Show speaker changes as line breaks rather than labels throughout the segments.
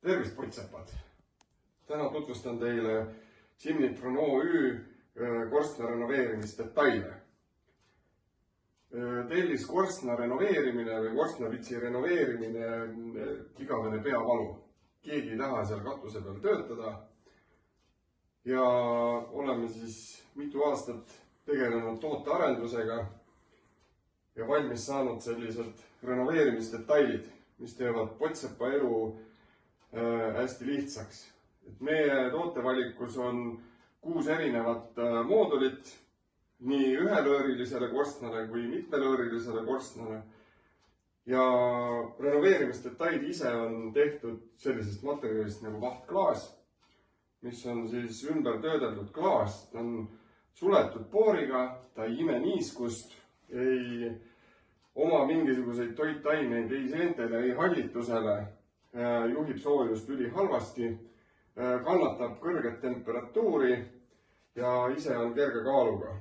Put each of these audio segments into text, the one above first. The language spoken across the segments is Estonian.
Tervist, pottsepad! Täna tutvustan teile Simnitron OÜ korstna renoveerimisdetaile. Telliskorstna renoveerimine või korstnavitsi renoveerimine on igavene peavalu. Keegi ei taha seal katuse peal töötada. Ja oleme siis mitu aastat tegelenud tootearendusega ja valmis saanud sellised renoveerimisdetailid, mis teevad pottsepa elu hästi lihtsaks. Meie tootevalikus on 6 erinevat moodulit, nii ühelöörilisele korstnale kui mitmelöörilisele korstnale. Ja renoveerimisdetail ise on tehtud sellisest materjalist nagu vahtklaas, mis on siis ümber töödeldud klaas. Ta on suletud pooriga, ta ei ime niiskust, ei oma mingisuguseid toitaineid ei seentele, ei hallitusele, juhib soojust ülihalvasti, kannatab kõrget temperatuuri ja ise on kerge kaaluga.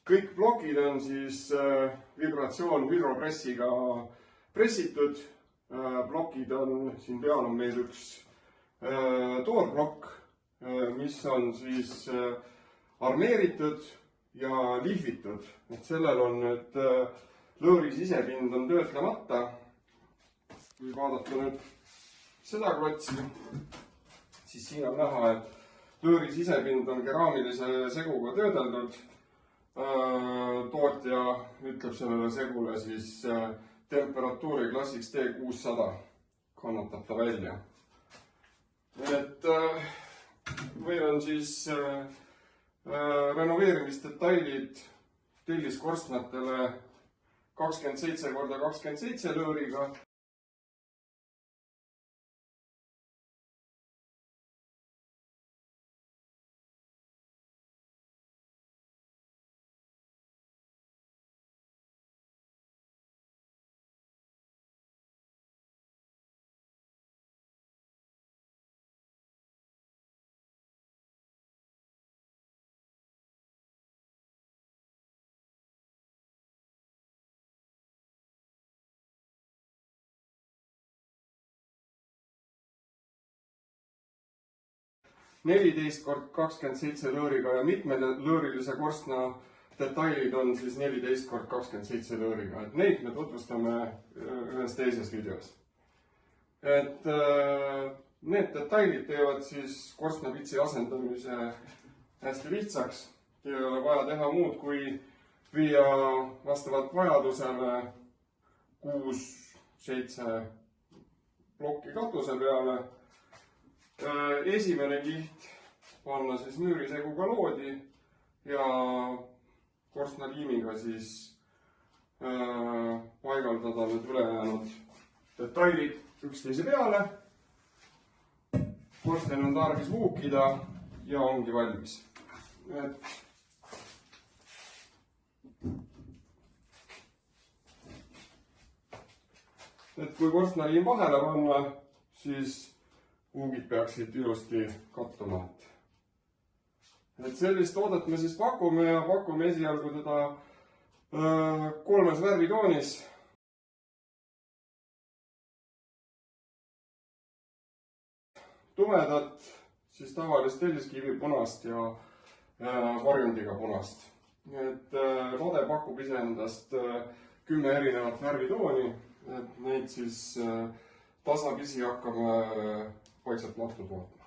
Kõik plokid on siis vibratsioon hüdropressiga pressitud. Plokid on, siin peal on meil üks toorplokk, mis on siis armeeritud ja lihvitud. Sellel on nüüd lõõri sisepind on töötlemata. Kui vaadata nüüd seda klotsi, siis siin on näha, et lõõri sisepind on keraamilise seguga töödeldud. Tootja ütleb sellele segule siis temperatuuri klassiks T600 kannatab ta välja. Meil on siis renoveerimisdetailid telliskorstnatele 27x27 lõõriga. (14 x 27 lõõriga ja mitmelõõrilise korstna detailid on siis 14 x 27 lõõriga. Neid me tutvustame ühes teises videos. Need detailid teevad siis korstnavitsi asendamise hästi lihtsaks. Ei ole vaja teha muud, kui viia vastavalt vajadusele 6-7 plokki katuse peale. Esimene kiht panna siis müüriseguga loodi ja korstnaliimiga siis paigaldada nüüd ülejäänud detailid üksteise peale. Korsten on tarvis vuukida ja ongi valmis. Kui korstnaliim vahele panna, siis vuugid peaksid ilusti kattuma. Sellist toodet me siis pakume ja pakume esialgu teda 3 värvitoonis. Tumedat, siis tavalist telliskivi punast ja varjundiga punast. Toode pakub iseendast 10 erinevat värvitooni. Neid siis tasapisi hakkame vaikselt mahtu tootma.